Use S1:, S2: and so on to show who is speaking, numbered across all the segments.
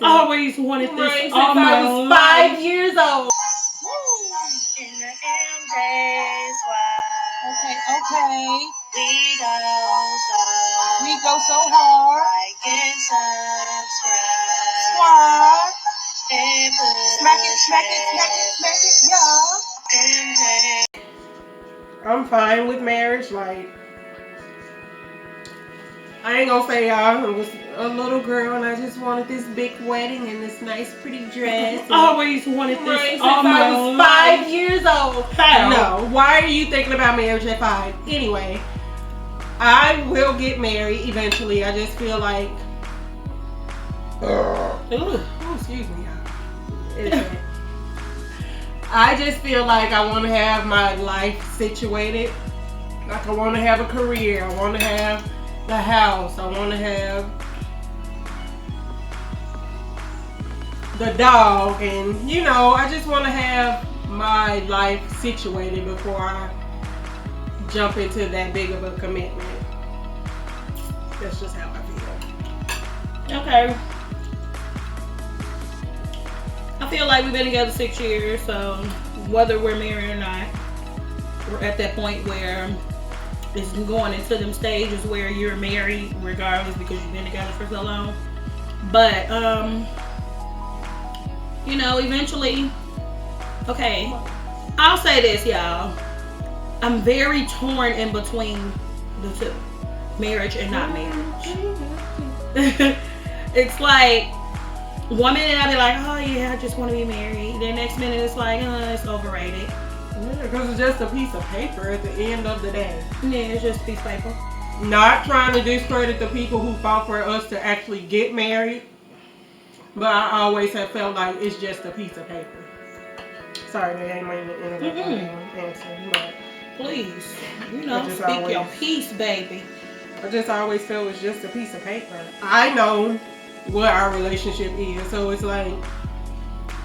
S1: Always wanted this all my life.
S2: 5 years old.
S3: In the MJSQUAD.
S2: Okay.
S3: We
S2: We go so hard.
S3: like and subscribe.
S2: Squad.
S3: And put
S2: Smack it, y'all.
S1: I'm fine with marriage. Like, I ain't gonna say y'all, I was a little girl and I just wanted this big wedding and this nice pretty dress. Always wanted this all my life.
S2: 5 years old.
S1: How? No, why are you thinking about marriage at 5? Anyway, I will get married eventually. I just feel like, excuse me, y'all. Anyway, I just feel like I want to have my life situated. Like, I want to have a career. I want to have the house. I want to have the dog, and you know, I just want to have my life situated before I jump into that big of a commitment. That's just how I feel.
S4: Okay. I feel like we've been together 6 years, so whether we're married or not, we're at that point where it's going into them stages where you're married regardless because you've been together for so long. But you know, eventually, okay, I'll say this, y'all. I'm very torn in between the two, marriage and not marriage. It's like, one minute I'll be like, oh yeah, I just want to be married. The next minute it's like, it's overrated.
S1: Yeah, because it's just a piece of paper at the end of the day.
S4: Yeah, it's just a piece of paper.
S1: Not trying to discredit the people who fought for us to actually get married, but I always have felt like it's just a piece of paper. Sorry, they ain't mean to interrupt my answer, but
S4: please, you know, speak your piece, baby.
S1: I just always felt it's just a piece of paper. I know what our relationship is, so it's like,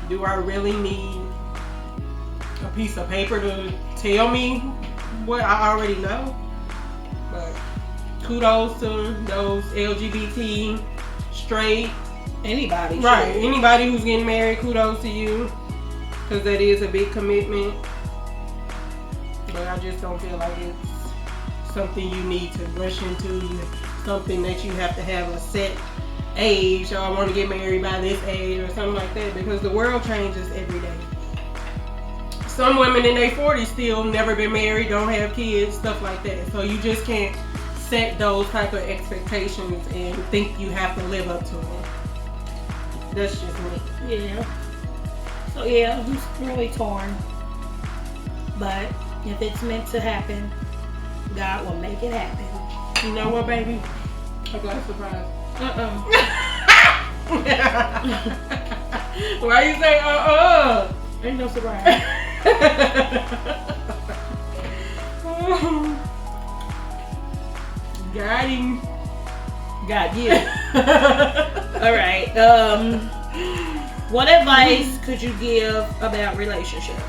S1: do I really need a piece of paper to tell me what I already know? But kudos to those LGBT, straight,
S4: anybody,
S1: right? Anybody who's getting married, kudos to you, because that is a big commitment. But I just don't feel like it's something you need to rush into, something that you have to have a set age, or I want to get married by this age or something like that, because the world changes every day. Some women in their 40s still never been married, don't have kids, stuff like that. So you just can't set those type of expectations and think you have to live up to them. That's just me.
S4: Yeah. So yeah, I'm really torn. But if it's meant to happen, God will make it happen.
S1: You know what, baby? I got a surprise. Why you say
S4: Ain't no surprise.
S1: Got him.
S4: Got you. Alright. What advice could you give about relationships?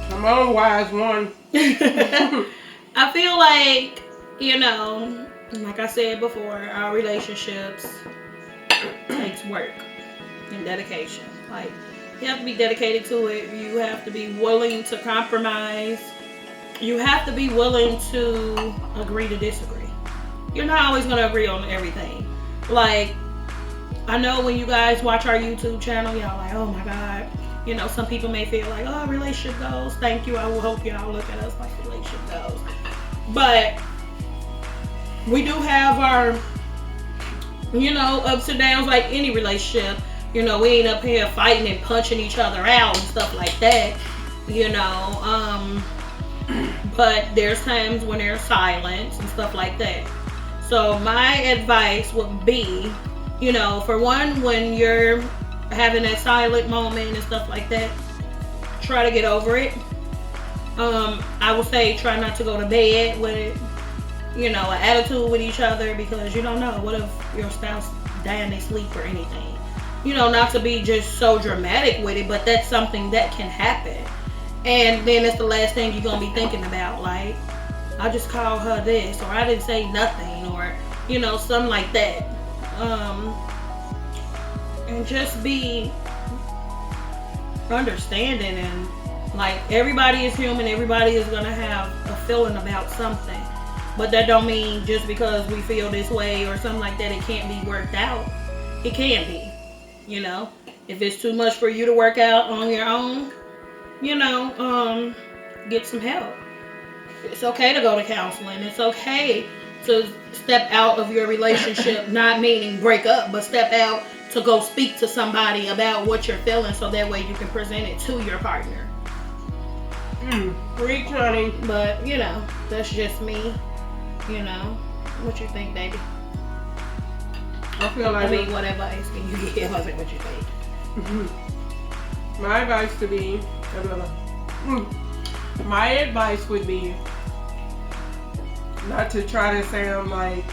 S1: Come on, wise one.
S4: I feel like, you know, like I said before, our relationships takes work and dedication. Like, you have to be dedicated to it. You have to be willing to compromise. You have to be willing to agree to disagree. You're not always going to agree on everything. Like, I know when you guys watch our YouTube channel, y'all like, oh my God. You know, some people may feel like, oh, relationship goals. Thank you. I will hope y'all look at us like relationship goals. But we do have our, you know, ups and downs like any relationship. You know, we ain't up here fighting and punching each other out and stuff like that. You know, but there's times when there's silence and stuff like that. So my advice would be, you know, for one, when you're having that silent moment and stuff like that, try to get over it. I would say try not to go to bed with, you know, an attitude with each other, because you don't know, what if your spouse die in their sleep or anything. You know, not to be just so dramatic with it, but that's something that can happen. And then it's the last thing you're going to be thinking about, like, I just called her this, or I didn't say nothing, or, you know, something like that. and just be understanding. And like, everybody is human, everybody is gonna have a feeling about something, but that don't mean just because we feel this way or something like that, it can't be worked out. It can be, you know. If it's too much for you to work out on your own, you know, get some help. It's okay to go to counseling. It's okay to step out of your relationship, not meaning break up, but step out to go speak to somebody about what you're feeling, so that way you can present it to your partner.
S1: Preach, honey.
S4: But, you know, that's just me. You know, what you think, baby?
S1: I feel like,
S4: I mean, what advice can you give? I said, what you think?
S1: My advice to be, my advice would be not to try to sound like,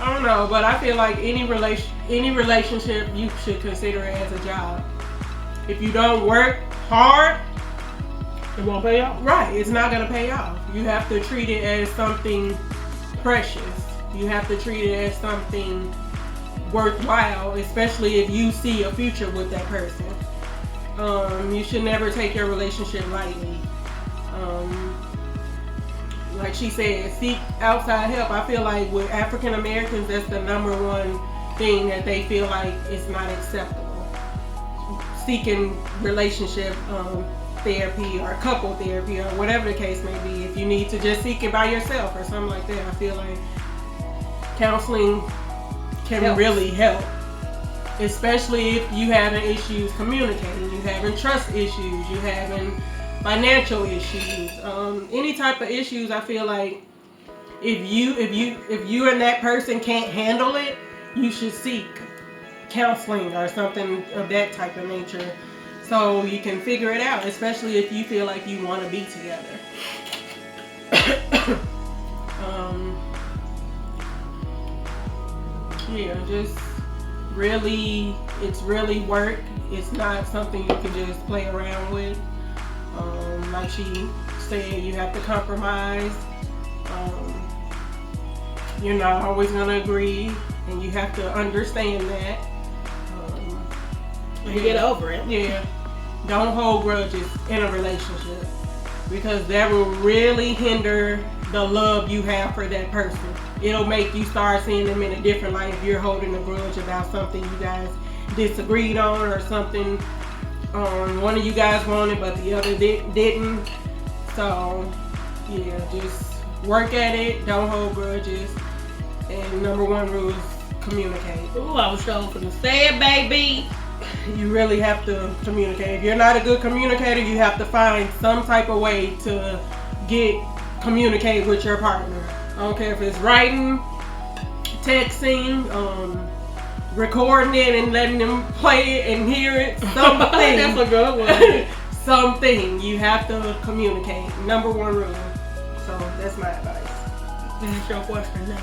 S1: I don't know, but I feel like any relationship you should consider it as a job. If you don't work hard,
S4: It won't pay off.
S1: right, it's not gonna pay off. You have to treat it as something precious. You have to treat it as something worthwhile, especially if you see a future with that person. You should never take your relationship lightly. Like she said, seek outside help. I feel like with African Americans, that's the #1 thing that they feel like is not acceptable. Seeking relationship therapy or couple therapy or whatever the case may be. If you need to just seek it by yourself or something like that, I feel like counseling can really help. Especially if you having issues communicating, you having trust issues, you having financial issues, any type of issues. I feel like if you and that person can't handle it, you should seek counseling or something of that type of nature, so you can figure it out. Especially if you feel like you want to be together. Yeah, just really, it's really work. It's not something you can just play around with. Like she said, you have to compromise. You're not always going to agree, and you have to understand that.
S4: And get over it.
S1: Yeah. Don't hold grudges in a relationship, because that will really hinder the love you have for that person. It'll make you start seeing them in a different light if you're holding a grudge about something you guys disagreed on, or something one of you guys wanted but the other didn't. So yeah, just work at it. Don't hold grudges. And #1 rule is communicate.
S4: Ooh, I was sure for the say it, baby.
S1: You really have to communicate. If you're not a good communicator, you have to find some type of way to communicate with your partner. I don't care if it's writing, texting, recording it and letting them play it and hear it. Something.
S4: That's a good one.
S1: Something. You have to communicate. #1 rule. So that's my advice.
S4: Finish your question now.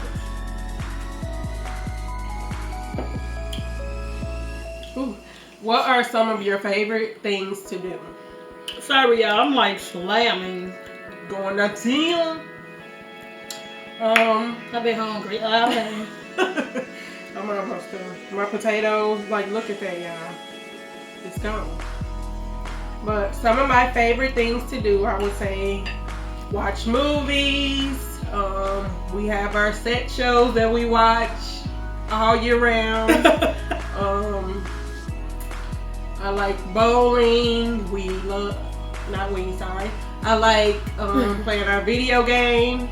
S1: Ooh. What are some of your favorite things to do?
S4: Sorry, y'all. I'm like slamming.
S1: Going to gym.
S4: I've been hungry. Okay.
S1: I'm almost done. My potatoes, like, look at that, y'all. It's gone. But some of my favorite things to do, I would say, watch movies. We have our set shows that we watch all year round. I like bowling. I like playing our video game.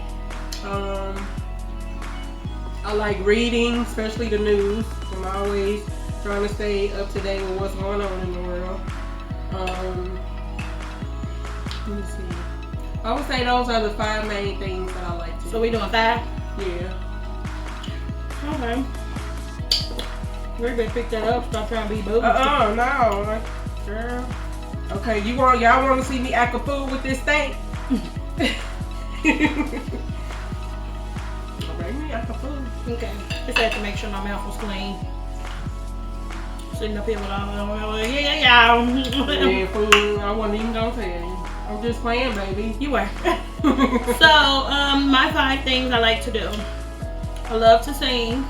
S1: I like reading, especially the news. I'm always trying to stay up to date with what's going on in the world. Let me see. I would say those are the 5 main things that I like to do.
S4: So we doing 5?
S1: Yeah.
S4: Okay. We better pick that up. Stop trying to be boozy.
S1: No. Girl. Okay, y'all want to see me act a fool with this thing? Me act a fool.
S4: Okay. Just had to make sure my mouth was clean. Sitting up here with all
S1: Yeah, fool. I wasn't even gonna tell you. I'm just playing, baby.
S4: You were. So, my 5 things I like to do. I love to sing.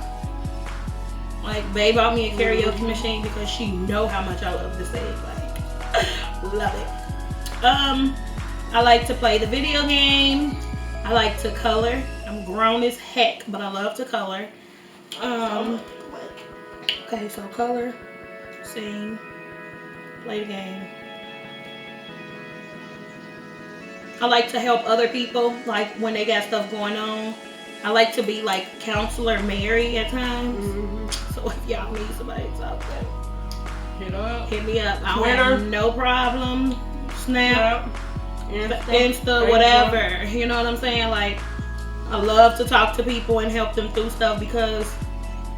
S4: Like, Bae bought me a karaoke machine because she know how much I love to sing. Like, love it. I like to play the video game. I like to color. I'm grown as heck, but I love to color. Okay, so color, sing, play the game. I like to help other people, like when they got stuff going on. I like to be like Counselor Mary at times. So if y'all need somebody to talk to, hit me up. I don't have no problem. Snap, Insta, whatever. You know what I'm saying? Like, I love to talk to people and help them through stuff because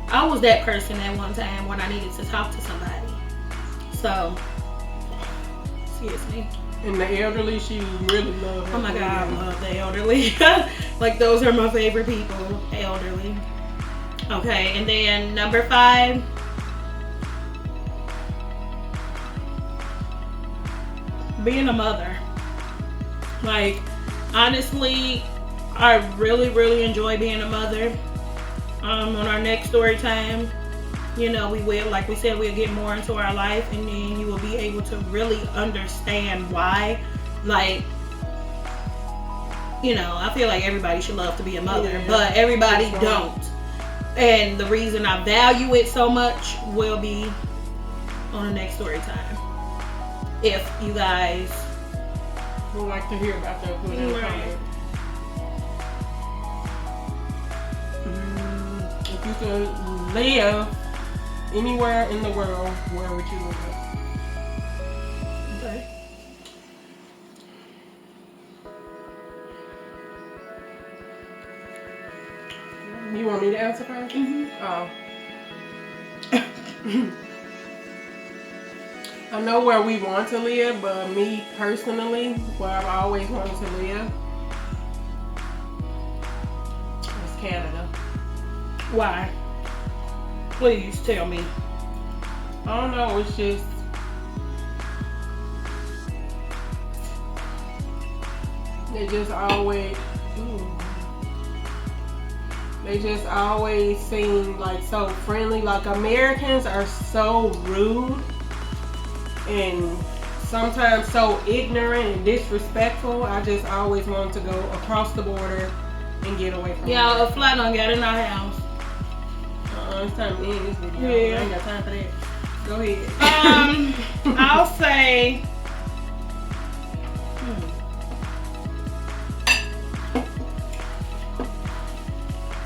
S4: I was that person at one time when I needed to talk to somebody. So, excuse me.
S1: And the elderly, she really loves.
S4: Oh my God, I love the elderly. Like, those are my favorite people, elderly. Okay, and then number 5. Being a mother. Like, honestly, I really, really enjoy being a mother. On our next story time, you know, we will, like we said, we'll get more into our life, and then you will be able to really understand why. Like, you know, I feel like everybody should love to be a mother, but everybody don't. And the reason I value it so much will be on the next story time. If you guys
S1: would like to hear about that, put in the comments. If you could live anywhere in the world, where would you live?
S4: Okay.
S1: You want me to answer first? Oh. I know where we want to live, but me personally, where I've always wanted to live is Canada.
S4: Why? Please tell me.
S1: I don't know, it's just they just always seem like so friendly. Like, Americans are so rude and sometimes so ignorant and disrespectful. I just always wanted to go across the border and get away from
S4: a fly don't get in our house.
S1: It's time to end this video.
S4: Yeah.
S1: I ain't got time for that. Go ahead.
S4: I'll say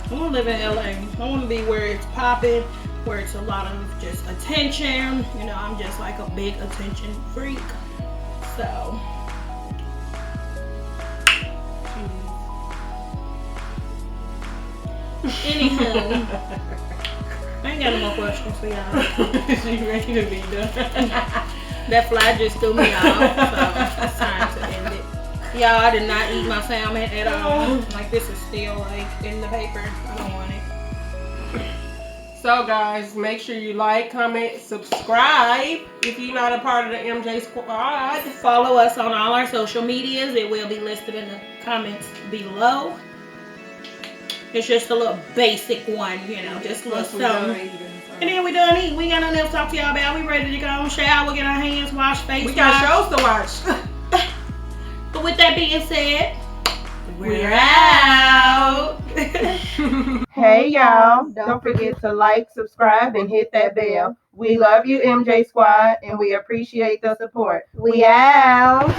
S4: I want to live in LA. I want to be where it's popping, where it's a lot of just attention. You know, I'm just like a big attention freak. So, anywho, I ain't got no more questions for y'all.
S1: She ready to be done.
S4: That fly just threw me off, so it's time to end it. Y'all, I did not eat my salmon at all. Like, this is still like in the paper. I don't want it.
S1: So guys, make sure you like, comment, subscribe if you're not a part of the MJ Squad.
S4: Follow us on all our social medias. It will be listed in the comments below. It's just a little basic one, you know, just a little something. And then we done eat. We ain't got nothing else to talk to y'all about. We ready to go shower, get our hands washed, face
S1: We got shows to watch.
S4: But with that being said, we're out.
S1: Hey y'all, don't forget to like, subscribe, and hit that bell. We love you, MJ Squad, and we appreciate the support. We out.